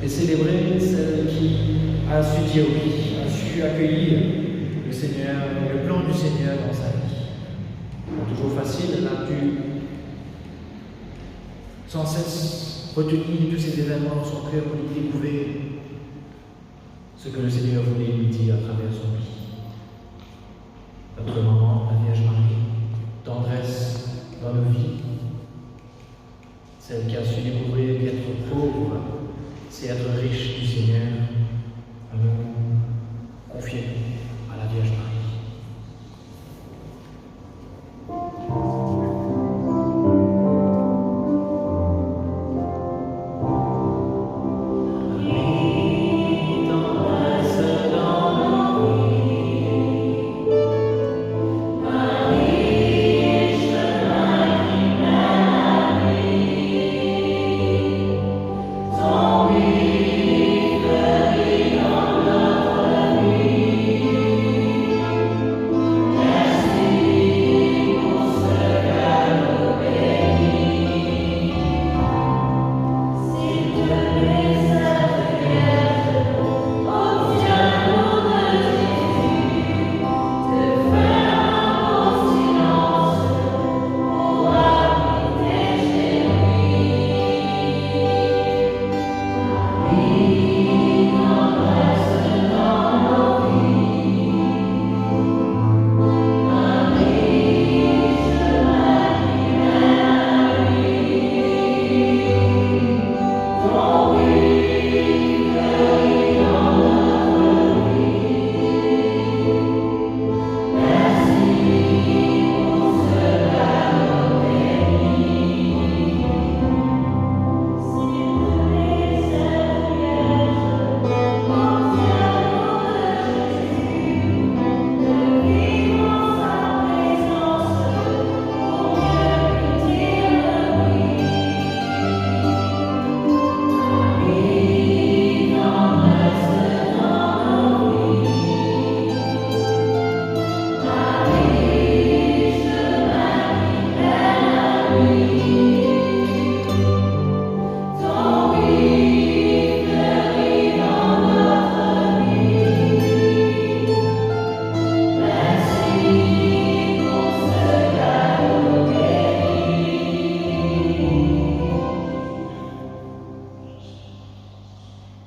Et célébrer celle qui a su dire oui, a su accueillir le Seigneur, le plan du Seigneur dans sa vie. Pas toujours facile, elle a dû sans cesse retenir tous ces événements dans son cœur pour lui découvrir ce que le Seigneur voulait lui dire à travers son vie. Notre maman, la Vierge Marie, tendresse dans nos vies, celle qui a su découvrir qu'être pauvre, c'est être riche du Seigneur. Alors, confiez-nous à la Vierge Marie. Marie,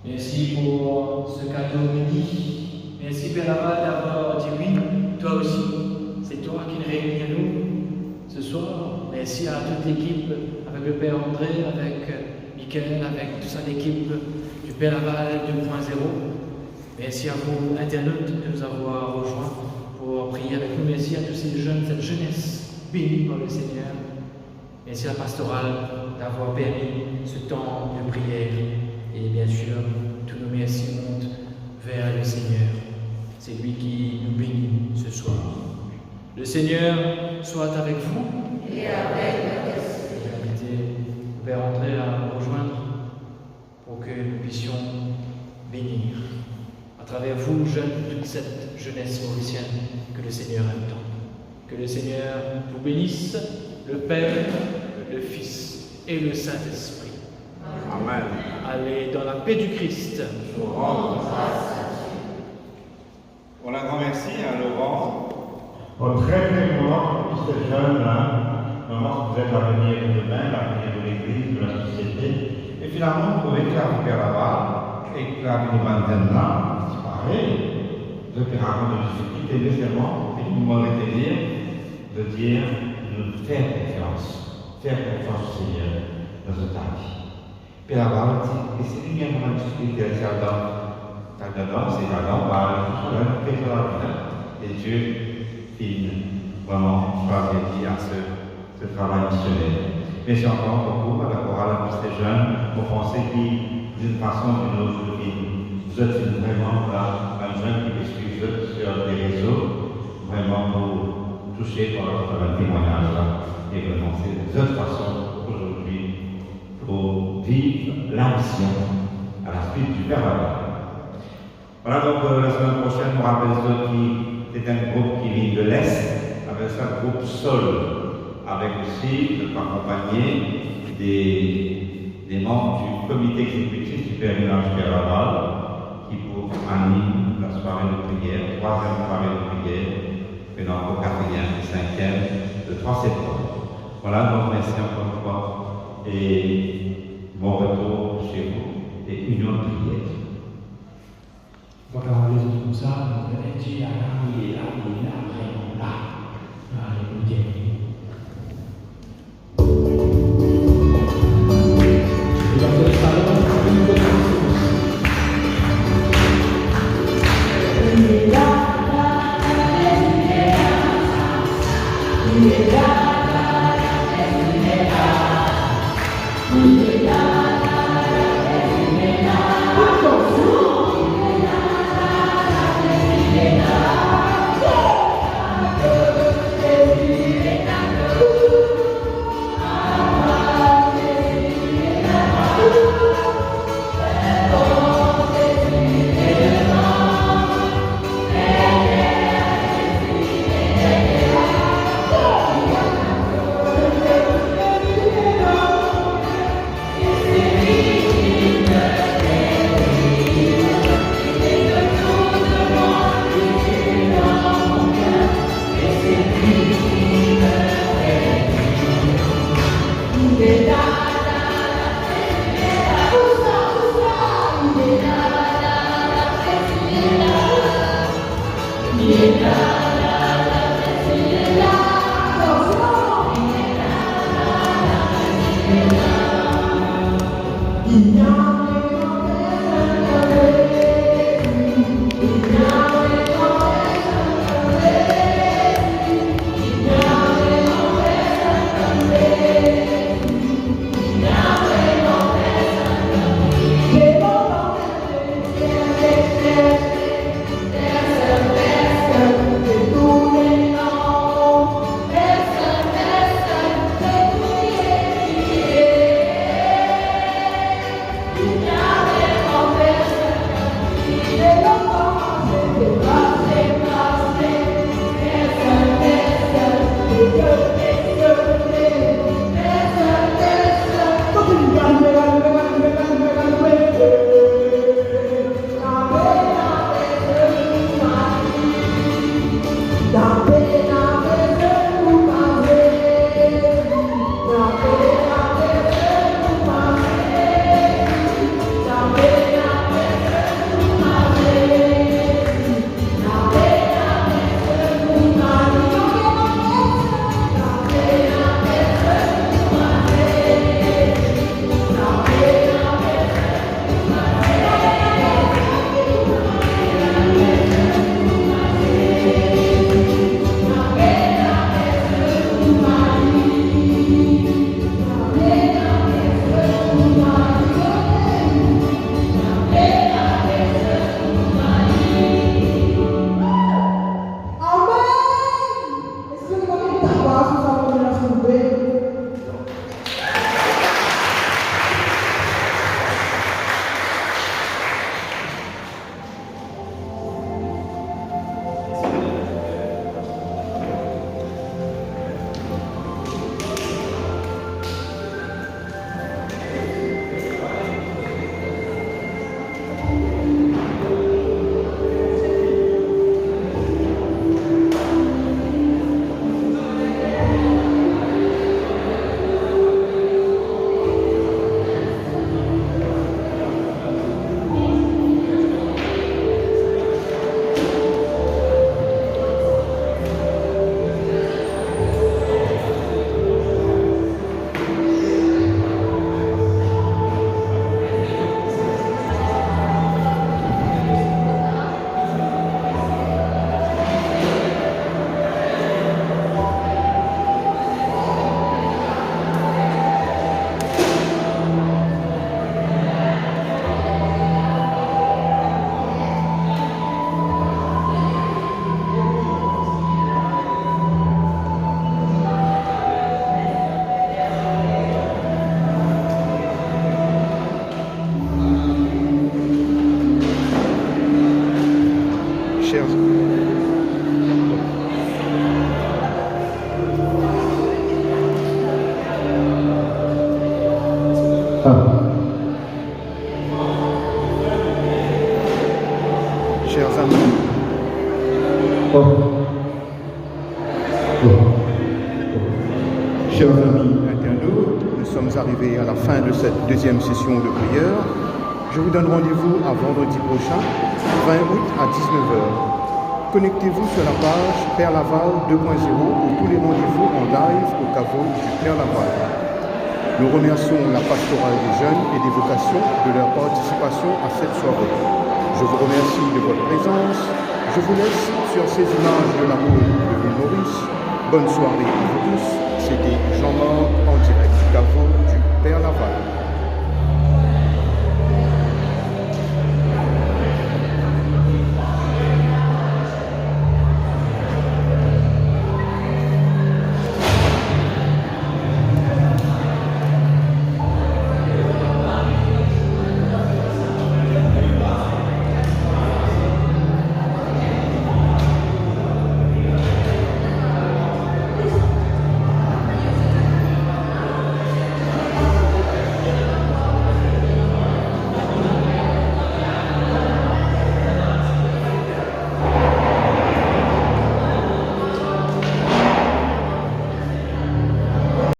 Merci pour ce cadeau béni. Merci Père Laval d'avoir dit oui, toi aussi. C'est toi qui nous réunis à nous ce soir. Merci à toute l'équipe, avec le Père André, avec Mickaël, avec toute son équipe du Père Laval 2.0. Merci à vous, internautes, de nous avoir rejoints pour prier avec nous. Merci à tous ces jeunes, cette jeunesse bénie par le Seigneur. Merci à la pastorale d'avoir permis ce temps de prière. Et bien sûr, tous nos merci montent vers le Seigneur. C'est lui qui nous bénit ce soir. Le Seigneur soit avec vous. Et avec votre esprit. Je vais inviter le Père André à nous rejoindre pour que nous puissions bénir à travers vous, jeunes, toute cette jeunesse mauricienne que le Seigneur aime tant. Que le Seigneur vous bénisse, le Père, le Fils et le Saint-Esprit. Amen. Allez dans la paix du Christ. Je vous rends grâce à Dieu. On a grand merci à Laurent. Très très moment pour ces jeunes-là, moment que vous êtes l'avenir de demain, l'avenir de l'Église, de la société. Et finalement, vous trouvez que la Père là-bas et que la vie de maintenant, c'est pareil. Le Père avant de Jésus-Christ est nécessairement, et nous m'aurait dire, de dire, de faire confiance au Seigneur dans notre vie. Père là-bas, et c'est lui qui a vraiment discuté avec Adam. Adam, c'est Adam, tout fait sur la vie. Et Dieu vraiment choisi à ce travail missionnaire. Mais j'ai encore beaucoup à la chorale pour ces jeunes, pour penser qui, d'une façon ou d'une autre, vous êtes vraiment là, un jeune qui peut suivre sur les réseaux, vraiment pour toucher par un témoignage là. Et vraiment, c'est de toute façon aujourd'hui pour vivre la mission à la suite du Père Laval. Voilà, donc la semaine prochaine, on rappelle ceux qui. C'est un groupe qui vient de l'Est, avec un groupe Sol, avec aussi de accompagner des membres du comité exécutif du pèlerinage Père Laval, qui pour anime la soirée de prière, troisième soirée de prière, et donc au 4e et 5e, le 3 septembre. Voilà, donc merci encore une fois, et bon retour chez vous, et union de prière. Voilà, les autres comme ça, on va dire, il est là, vraiment là. Alléluia. Et dans le salon, il est là, il est là, il est là, il est là. fin de cette deuxième session de prière. Je vous donne rendez-vous à vendredi prochain, 20 août à 19h. Connectez-vous sur la page Père Laval 2.0 pour tous les rendez-vous en live au caveau du Père Laval. Nous remercions la pastorale des jeunes et des vocations de leur participation à cette soirée. Je vous remercie de votre présence. Je vous laisse sur ces images de l'amour de l'île Maurice. Bonne soirée à vous tous. C'était Jean-Marc en direct du caveau du Père Laval.